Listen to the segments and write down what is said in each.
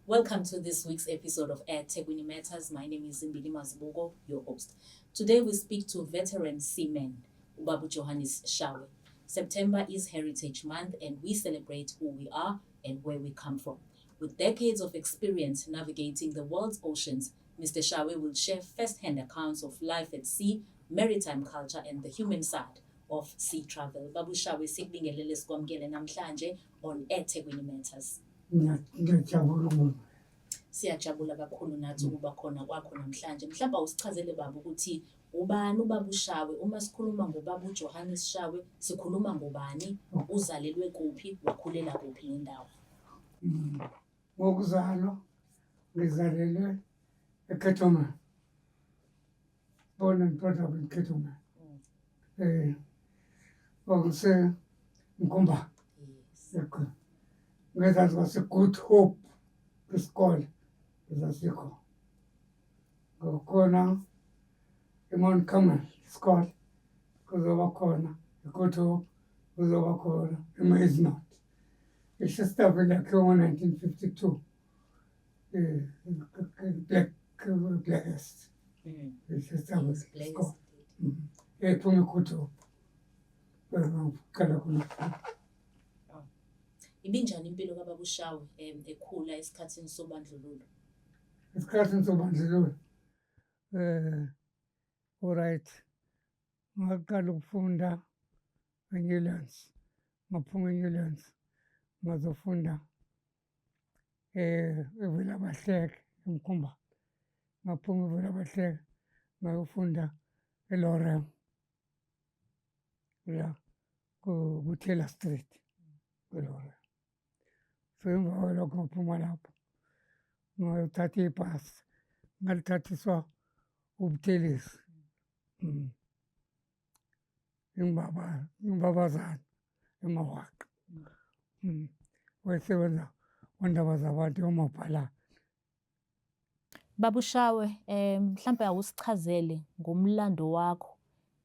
Welcome to this week's episode of Air Tegwini Matters. My name is Zimbili Mazibuko, your host. Today we speak to veteran seaman Ubabu Johannes Shawe. September is Heritage Month and we celebrate who we are and where we come from. With decades of experience navigating the world's oceans, Mr. Shawe will share first-hand accounts of life at sea, maritime culture and the human side of sea travel. Babu Shawe sikubingelele sikwamukele namhlanje on Air Tegwini Matters. Ngiyajabula. Siyajabula kakhulu nathi ukuba khona kwakho namhlanje. Mhlawumbe usichazele baba ukuthi ubani uBaba uShawe. Uma sikhuluma ngoBaba uJohannes Shawe, sikhuluma ngobani, uzalelwe kuphi, wakhulela kuphi indawo. Ngokuzalwa ngizalelwe eKhethoman. Born and brought up in Ketoma. Ngise Nkumba. Yes. That was a Good Hope School. Zasikho. Khona eMount Carmel School. Kuzoba khona Good Hope, kuzoba khona eMazenot. Established like in 1952. Blackest. Established school. Ephuma Good Hope. Kala khona. Ibinjani impilo kaBaba uShawe ekhula esikhathini sobandlululo? Isikhathini sobandlululo. Alright. Ngaqala ukufunda eNewlands. Ngaphuma eNewlands. Ngazofunda eVelabahleke eMkhumba. Ngaphuma eVelabahleke ngayofunda eLorem. La ku-Taylor Street eLorem. So emva kwalokho ngaphuma lapho ngayothatha ibhasi ngalithathiswa uButhelezi. Imbabazana eMawaqa. Wayesebenza wandaba zabantu yomabhalane. Baba uShawe, mhlambe awusichazele ngomlando wakho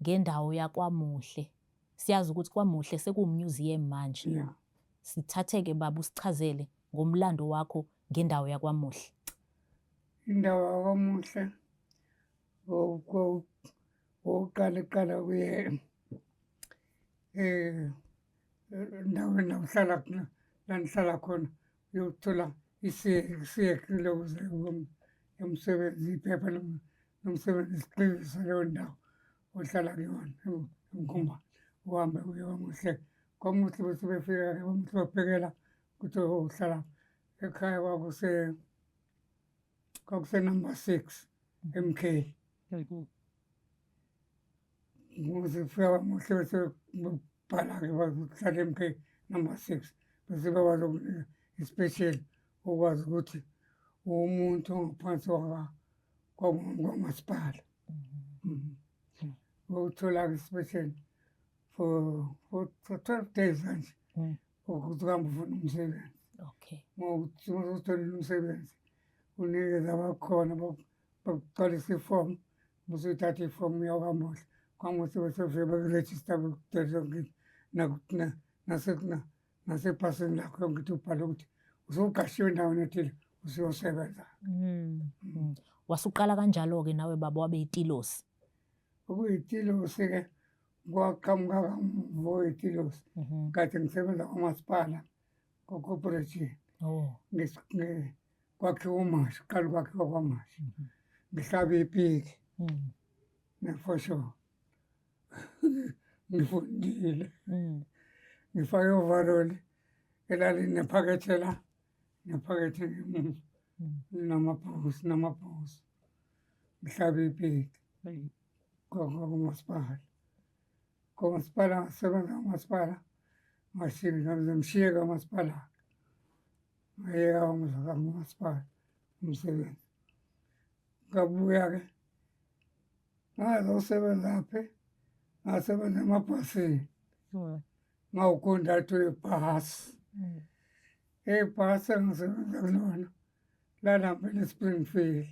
ngendawo yakwaMuhle. Siyazi ukuthi kwaMuhle sekuwumuseum manje. Yeah. Sithatheke baba usichazele ngomlando wakho ngendawo yakwaMuhle. Indawo yakwaMuhle oqala kuye endaweni la nihlala khona uyothola isiyekile yomsebenzi iphepha lomsebenzi isiqiniso leyo ndawo ohlala kuyona eMkhumba. Uhambe uye kwaMuhle. KwaMuhle bese befika kwaMuhle babhekela ukuthi uhlala ekhaya kwakuse number 6 MK. Ukuze kufika kwaMuhle bese bhala-ke bahlala MK number 6. Bese bakwazi ukunika i-special ukwazi ukuthi umuntu ongaphansi kwamasipala. Uthola-ke i-special for 12 days kanje. Ukuthi uhambe ufuna umsebenzi. Okay. Ngokuthi uzothola umsebenzi unikeza abakhona bakugcwalisa ifomu bese uthatha ifomu yakwaMuhle. KwaMuhle bese befike bakurejista bekudedele nasebhasini lakho yonke ukuthi ubhale ukuthi usuqashiwe endaweni ethile usuyosebenza. Wasuqala kanjalo-ke nawe baba wabe yitilosi. Okuyitilosi-ke kwaqhamuka kamuva itilosi. Kade ngisebenza kwamasipala kwa-corporation. Kwakhiwa uMashi, kuqala kwakhiwa kwaMashi. Ngihlaba ipiki nefosholo. Ngifundile. Ngifake i-overall elalini nephakethe la. Nephakethe ngemuva. Namabhuzi. Ngihlaba ipiki. Kwamasipala. Kwamasipala ngasebenza kwamasipala. Ngishiye kwamasipala. Ngayeka kwamasipala umsebenzi. Ngabuya-ke ngazosebenza-phi. Ngasebenza emabhasini. Ngawukhondathi webhasi. Ibhasi engisebenza kulona lalihambela eSpringfield.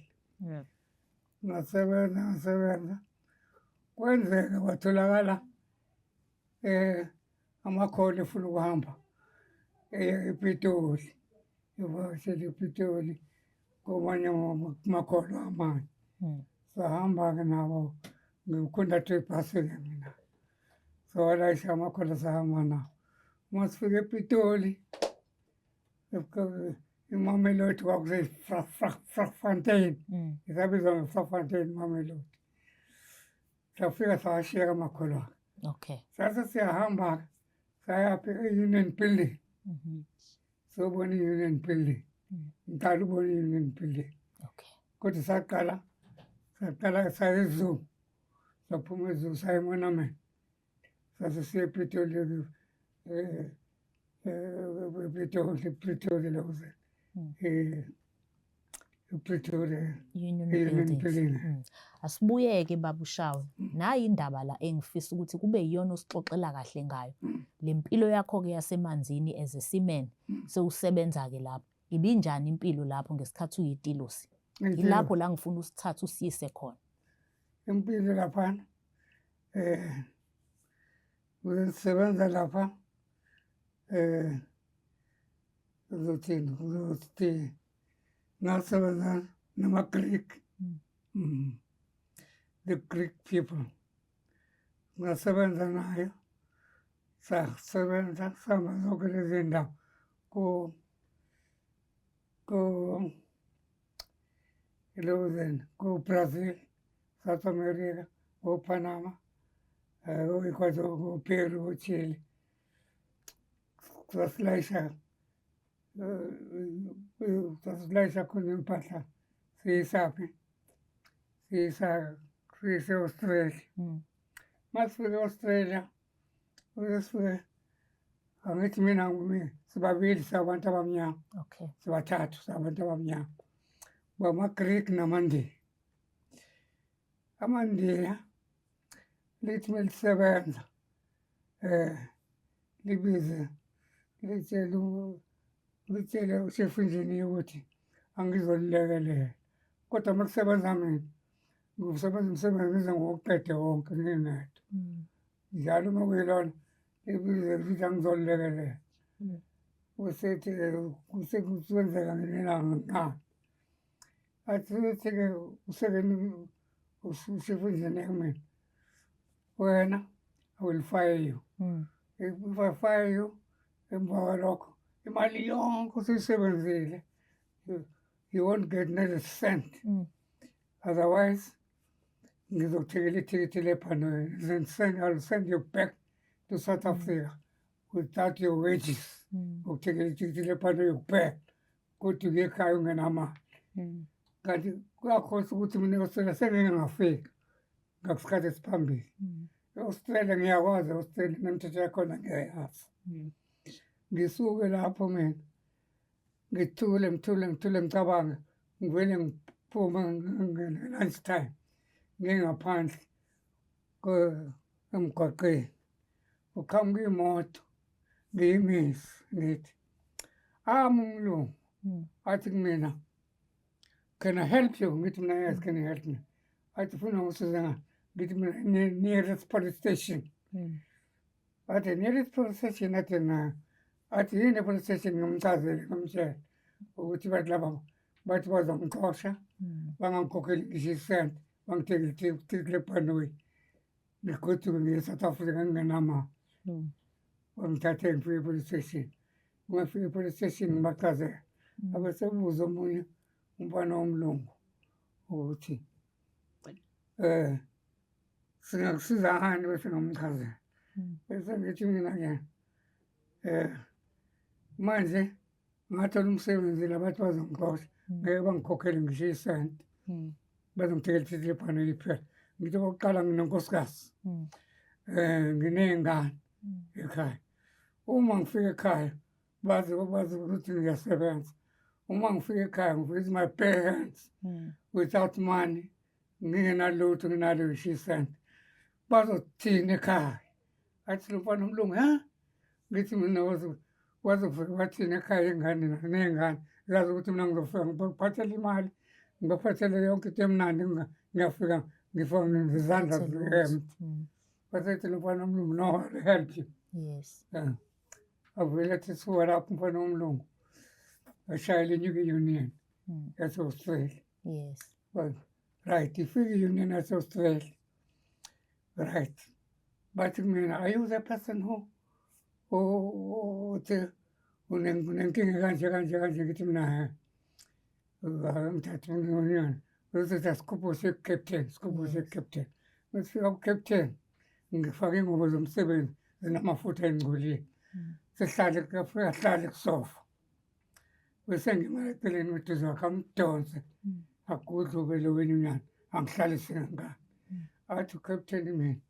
Ngasebenza. Kwenzeka kwatholakala amakholi efuna ukuhamba ePitoli ivakashele ePitoli kwamanye amakholwa amanye. Sahamba-ke nabo ngikhondakthe ibhasi-ke mina. So walayisha amakholwa sahamba nawo. Uma sifika ePitoli, iMamelodi kwakuseFragfontein. Isabizwa ngeFragfontein iMamelodi. Safika sawashiya amakholwa. Okay. Sasa siyahamba-ke sayaphi e-Union Building. Sobona i-Union Building. Ngiqala ukubona i-Union Building. Okay. Kodwa saqala saya eZoo. Saphuma eZoo saya eMonameli. Sasisiya ePitoli Pretoria lokuze. Pretoria Union Union Buildings. Building. Asibuyeke baba uShawe. Nayi indaba la engifisa ukuthi kube yiyona osixoxela kahle ngayo. Le mpilo yakho ke yasemanzini as a seaman sewusebenza ke lapho. Ibinjani impilo lapho ngesikhathi uyitilosi? Ilapho la ngifuna usithathe usiyise khona. Impilo lapha usebenza lapha uzothi ngasebenza nama-Greek. The Greek people. Ngasebenza nayo. Sasebenza sahamba zonke lezi ndawo ko-Brazil, South America, ko-Panama, ko-Peru, ko-Chile. Sasilayisha khona impahla siyisaphi siyise Australia. Masifika e-Australia sifike angithi mina sibabili sabantu abamnyama. Okay. Sibathathu sabantu abamnyama. Bama-Greek namaNdiya. AmaNdiya lithi melisebenza libize litshele ushefu enjiniya ukuthi angizolilekelela. Kodwa uma kusebenza mina ngisebenza umsebenzi ngize ngokuqede wonke nginedwa. Njalo uma kuyilona libize lithi angizolilekelela. Usethi kusenzeka ngelanga ngiqala. Athi-ke usekeni ushefu enjiniya kumina, wena I will fire you. If I fire you, emva kwalokho imali yonke usuyisebenzile, you won't get not a cent. Otherwise ngizokuthengela ithikithi lePhanoni. I'll send you back to South Africa without your wages. Ukuthengela ithikithi lePhanoni kuphela kodwa uye ekhaya ungenamali. Kanti kuyakhosa ukuthi mina e-Australia sengingafika ngakusikhathi esiphambili. E-Australia ngiyakwazi e-Australia nemithetho yakhona ngiyayazi. Ngisuke lapho mina ngithule ngicabange ngivele ngiphume lunch time ngingaphandle emgwaqeni. Uqhamuka imoto ngiyimisi ngithi umlungu athi kumina, can I help you? Ngithi mina yes, can you help me? Athi ufuna ngisize ngani? Ngithi mina nearest police station. Athi nearest police station athi na. Athi yini police station ngimchazele ngimtshela ukuthi bathi laba bathi bazongixosha bangangikhokheli ngisho isenti bangithengele ithikithi lePhanoni ngigoduke ngiye e-South Africa ngingenamali. Bangithathe ngifike e-police station. Ngifike e-police station ngibachazela. Abesebuza omunye umfana womlungu ukuthi singakusiza ngani bese ngimchazela. Bese ngithi mina-ke manje ngathola umsebenzi labathi bazongixosha ngeke bangikhokhele ngisho isenti bazongithengela ithikithi lePhanoni kuphela. Ngithi okokuqala nginonkosikazi nginey'ngane ekhaya. Uma ngifika ekhaya bazi ukuthi ngiyasebenza. Uma ngifika ekhaya with my bare hands without money ngingenalutho nginalo ngisho isenti bazothini ekhaya. Athi lo mfana womlungu ngithi mina wazofika bathini ekhaya ingane ney'ngane zazi ukuthi mina ngizofika ngibaphathele imali ngibaphathele yonke into emnandi ngiyafika ngifaka ngezandla empty. Basethi lo mfana womlungu, no, I'll help you. Yes. Avele athi suka lapho umfana womlungu ngashayela inyuke union Mm. yase-Australia. Yes. Well, right, ifike i-union yase-Australia. Right. Bathi kumina, are you the person who uthi unenkinga kanje kanje kanje? Ngithi mina ngithatha union. Uzothi asikhuphe se-captain, sikhuphe se-captain. Masifika ku-captain, ngifake ingubo zomsebenzi zinamafutha engcolile. Sihlale kafika hlale kusofa. Bese ngimala eceleni uduze wakhe amdonse. Agudlube lo wenyunyana angihlalise ngangani. Athi uCaptain mina,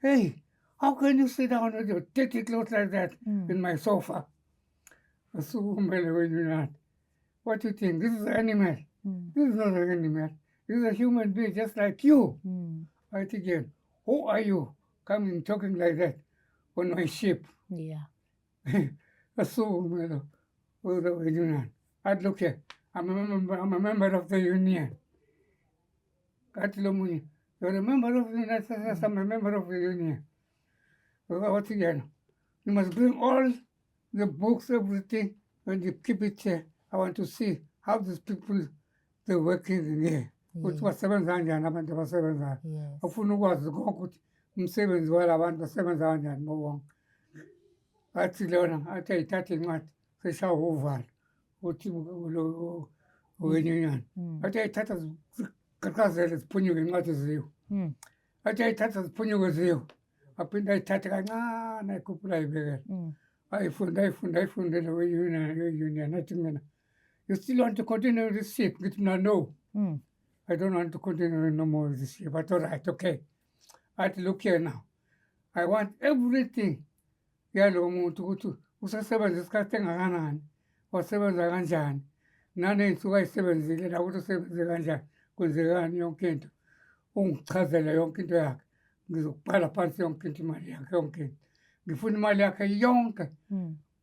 hey, how can you sit down with your dirty clothes like that in my sofa? Asukume lo wenyunyana. What do you think? This is an animal. This is not an animal. This is a human being just like you. I think, again, who are you coming talking like that on my ship? Yeah. Asukume lo wenyunyana. I'd look here. I'm a member of the union. Kathi lo munye, you're a member of the union. Yes, I'm a member of the union. What again? You must bring all the books, everything, and you keep it here. I want to see how these people, they're working in here. Ukuthi basebenza kanjani abantu abasebenzayo. Yes. Ufuna ukwazi konke ukuthi umsebenzi walabantu basebenza kanjani bonke. Athi lona, athi ayithathe incwadi, seshaya uvalo. Uthi lo wenyunyana. Athi ayithatha ziqhaqhazele ziphunyuke incwadi ziyo. Athi ayithatha ziphunyuke ziyo. Aphinde ayithathe kancane ayikhuphula ayibekele. Ayifunda lo weunion. Athi mina, you still want to continue with this ship? Ngithi mina, no. I don't want to continue no more with this ship. But all right, okay. Athi look here now. I want everything yalo muntu ukuthi usasebenza isikhathi engakanani, wasebenza kanjani, naney'nsuku ayisebenzile la ukuthi usebenze kanjani, kwenzekani yonke into. Ungichazele yonke into yakhe. Ngizokubhala phansi yonke into, imali yakhe yonke into. Ngifuna imali yakhe yonke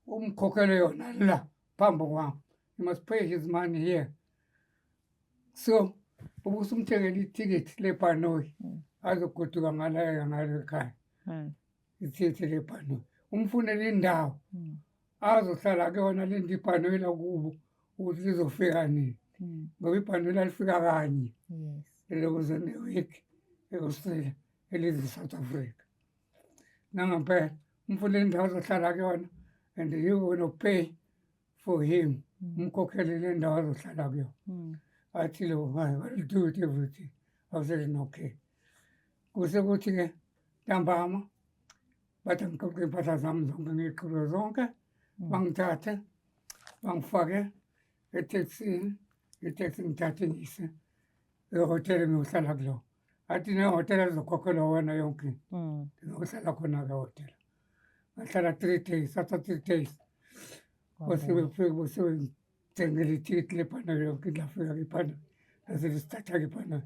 umkhokhele yona la phambi kwami. You must pay his money here. So ubusumthengela ithikithi lebhanoyi azogoduka ngalo ekhaya. Ithikithi lebhanoyi umfunele indawo azohlala kuyona le nto ibhanoyi lakubo ukuthi lizofika nini, ngoba ibhanoyi lalifika kanye elokuze ne-week e-Australia elize-South Africa. Nangampela umfunele indawo azohlala kuyona, and you gonna pay for him, umkhokhele le ndawo azohlala kuyona. Athi lo, I will do it everything. I said, okay. Kuse kuthi-ke ntambama bathi ngiqoqe iy'mpahla zami zonke ngiqhube zonke, bangithathe bangifake etekisini, iteksi ngithathe ngiyise ehhotela engiyohlala kulo. Athi nehhotela lizokhokhelwa wena yonke into. Ngiyohlala khona-ke ehhotela. Ngahlala 3 days, after 3 days. Bese ngithengela ithikithi lebhanoyi yonke into lafika ibhanoyi. Lase lisithatha-ke ibhanoyi.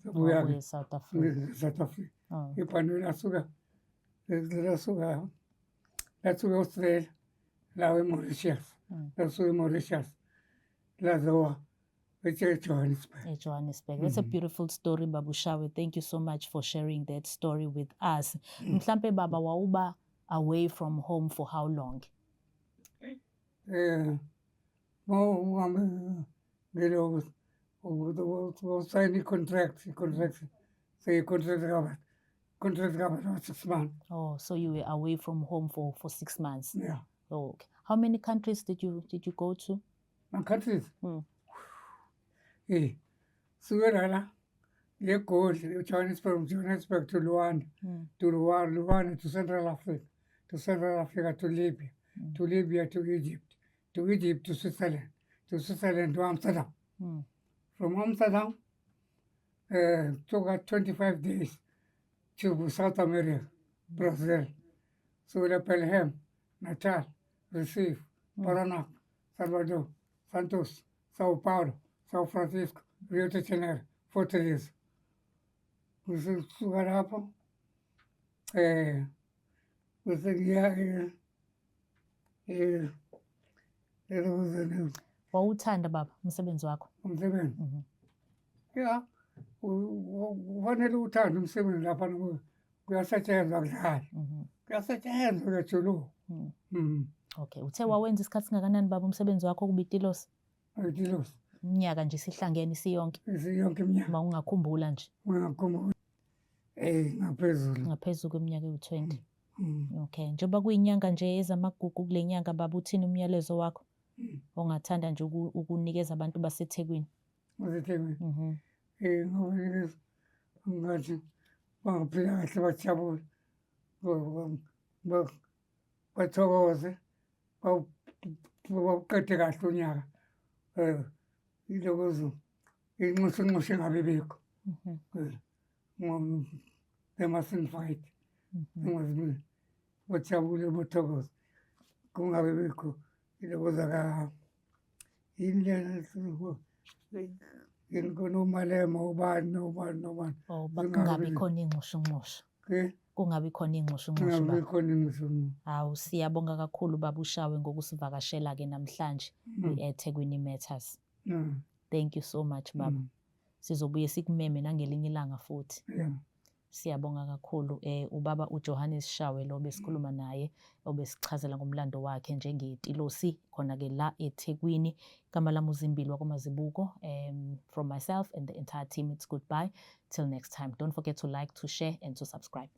Sabuya-ke South Africa. South Africa. Ibhanoyi lasuka e-Australia lawa eMauritius. Lasuka eMauritius lazowa eJohannesburg. Johannesburg. That's a beautiful story, Babu Shawe. Thank you so much for sharing that story with us. Mhlampe baba wawuba away from home for how long? Sign contract. So you contract about 6 months. Oh, so you were away from home for 6 months. Yeah. Oh, okay. How many countries did you go to? My countries. Sugarala, from Johannesburg to Luanda, to Luanda to Central Africa to Libya, to Libya to Egypt to Switzerland to Amsterdam. From Amsterdam, took 25 days to South America, Brazil, Pelham, Natal, Recife, Paraná, Salvador, Santos, Sao Paulo, São Francisco, Rio de Janeiro, Fortaleza. Sugar hapo, Wawuthanda baba umsebenzi wakho? Umsebenzi. Yeah, kufanele uthande umsebenzi lapha kuyasetshenzwa kudlala. Kuyasetshenzwa kujuluka. Okay, uthe wawenza isikhathi singakanani baba umsebenzi wakho kuBitilosi? ayitilosi iminyaka nje sihlangene siyonke isiyonke iminyaka uma ungakhumbula nje ungakhumbula ngaphezulu. ngaphezulu kweminyaka ewu-20. Mm. Okay, njengoba kuyinyanga nje ezamagugu kule nyanga, baba, uthini umyalezo wakho ongathanda nje ukunikeza abantu baseThekwini? BaseThekwini Mhm. ngabanikeza ngathi bangaphila kahle bajabule bathokoze bawuqede kahle unyaka. Ilokozo inxushunxushu engabe bikho. They mustn't fight. Ungazi bajabule bothokoze kungabe bikho ilokoza indlela ngoNomalema ubani nobani. Oh, kungabi khona inxushunxushu. Kungabi khona inxushunxushu baba. Khona inxushunxushu. Hawu, siyabonga kakhulu baba uShawe ngokusivakashela-ke namhlanje eThekwini Matters. Thank you so much baba. Sizobuye sikumeme nangelinye ilanga futhi. Yeah. Siyabonga kakhulu ubaba uJohannes Shawe lo besikhuluma naye obesichazela ngomlando wakhe njengetilosi khona-ke la eThekwini. Igama lami uZimbili wakoMazibuko. From myself and the entire team, it's goodbye till next time. Don't forget to like, to share and to subscribe.